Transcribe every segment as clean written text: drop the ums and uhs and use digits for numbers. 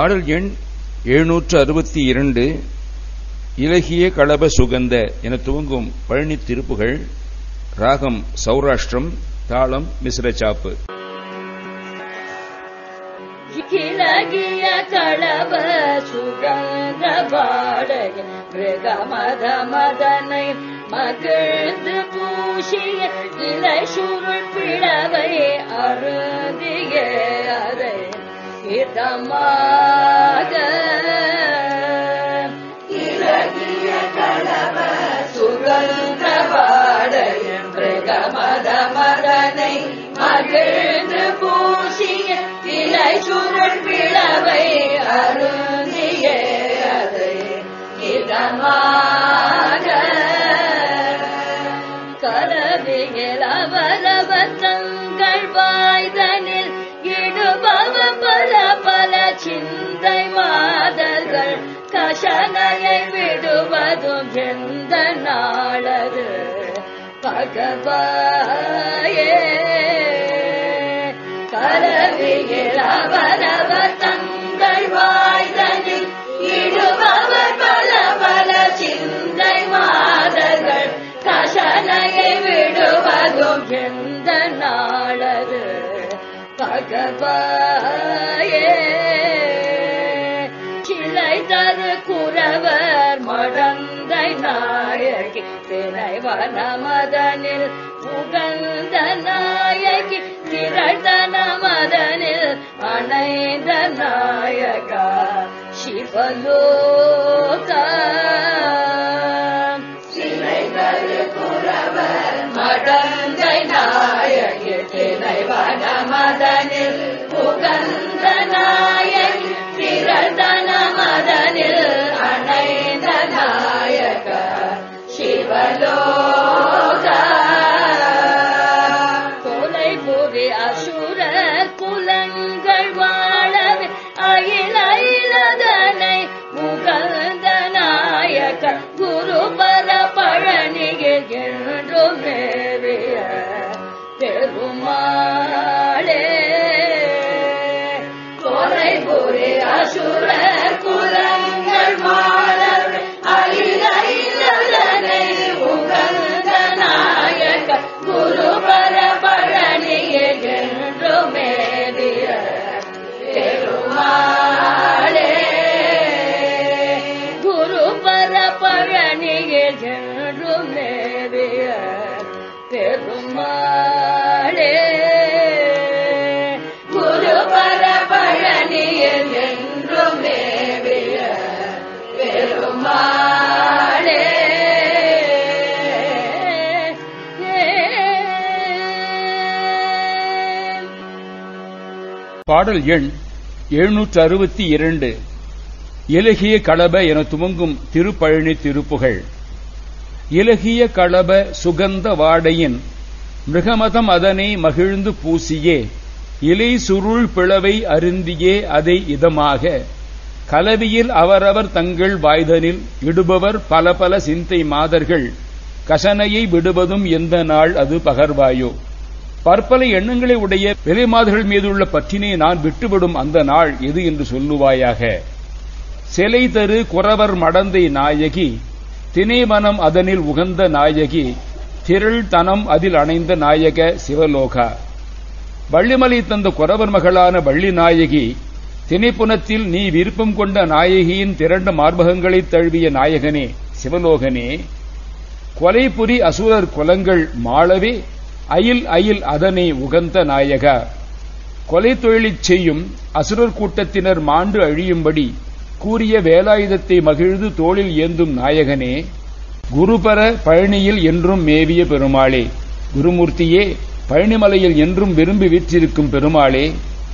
பாடல் எண் 762 இலகிய களப சுகந்த என துவங்கும் பழனி திருப்புகள். ராகம் சௌராஷ்டிரம், தாளம் மிஸ்ர சாப்பு. இலகிய களப சுகந்த பாடக மிருகமத மதனை மகிழ்ந்து பூசிய இலை சுருள் பிளவை அருந்திய அதை இதமாக இலகிய களப சுகந்த பாடக மிருகமத மதனை மகிழ்ந்து பூசிய இலை சுருள் பிளவை அருந்திய அதை இதமாக கலவியில் அவரவ தங்கள் வாய்தனில் இடுபவ பல பல சிந்தை மாதர்கள் கஷனையை விடுவதும் எந்த நாளது பகவாயே. கலவியில் அவரவ தங்கள் வாய்தனில் இடுபவர் பல பல சிந்தை மாதர்கள் கஷனையை விடுவதும் எந்த நாளது பகவாயே. சிலை தரு குறவர் மடந்தை நாயகி திரைவன மதனில் உகந்த நாயகி திரட்டன மதனில் அணைந்த நாயகா சிவலோகா. சிலை தரு குறவர் மடந்தை நாயகி திரைவன மதனில் உகந்த நாயகி திரட்டன மதனில் அணைந்த நாயகா சிவலோகா. கொலை புரி அசுர குலங்கள் வாழவே அயில அயிலதனை உகந்த நாயக குருபர பழனியில் என்றும் மேவிய பெருமாளே. கொலை புரி அசுர குலங்கள் வாழவே அயில அயிலதனை உகந்த நாயக குருபர பழனியில் என்றும் மேவிய பெருமாளே. குருபர பழனியில் என்றும் மேவிய பெருமாளே. குருபர பழனியில் என்றும் மேவிய பெருமாளே. பாடல் எண் 762 இலகிய களப என துவங்கும் திருப்பழனி திருப்புகள். இலகிய களப சுகந்த வாடையின் மிருகமதம் அதனை மகிழ்ந்து பூசியே இலை சுருள் பிளவை அருந்தியே அதை இதமாக கலவியில் அவரவர் தங்கள் வாய்தனில் இடுபவர் பல பல சிந்தை மாதர்கள் கசனையை விடுவதும் எந்த நாள் அது பகர்வாயோ. பற்பல எண்ணங்களை உடைய விலை மாதர்கள் மீதுள்ள பற்றினை நான் விட்டுவிடும் அந்த நாள் எது என்று சொல்லுவாயாக. சிலை தரு குறவர் மடந்தை நாயகி திணைவனம் அதனில் உகந்த நாயகி திரள் தனம் அதில் அணைந்த நாயக சிவலோகா. வள்ளிமலை தந்த குறவர் மகளான வள்ளி நாயகி திணைப்புனத்தில் நீ விருப்பம் கொண்ட நாயகியின் திரண்ட மார்பகங்களைத் தழுவிய நாயகனே சிவலோகனே. கொலைபுரி அசுரர் குலங்கள் மாளவே அயில் அயில் அதனை உகந்த நாயகா. கொலை தொழிலைச் செய்யும் அசுரர் கூட்டத்தினர் மாண்டு அழியும்படி கூறிய வேலாயுதத்தை மகிழ்ந்து தோளில் ஏந்தும் நாயகனே. குருபர பழனியில் என்றும் மேவிய பெருமாளே. குருமூர்த்தியே, பழனிமலையில் என்றும் விரும்பி வீற்றிருக்கும் பெருமாளே.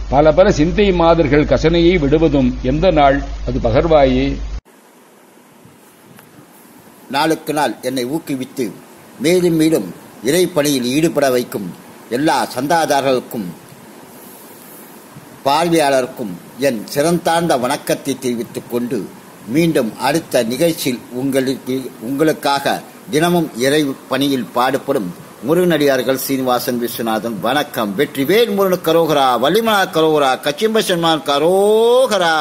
பல பல சிந்தை மாதர்கள் கசனையை விடுவதும் எந்த நாள் அது பகர்வாயே. நாளுக்கு நாள் என்னை ஊக்குவித்து மேலும் மேலும் இறைப்பணியில் ஈடுபட வைக்கும் எல்லா சந்தாதாரர்களுக்கும் பார்வையாளருக்கும் என் சிறந்தார்ந்த வணக்கத்தை தெரிவித்துக் கொண்டு மீண்டும் அடுத்த நிகழ்ச்சியில் உங்களுக்காக தினமும் இறை பணியில் பாடுபடும் முருகனடியார்கள் சீனிவாசன் விஸ்வநாதன். வணக்கம். வெற்றிவேல் முருகனுக்கு கரோகரா, வள்ளிமலா கரோகரா, கச்சிம்ப சன்மான் கரோகரா.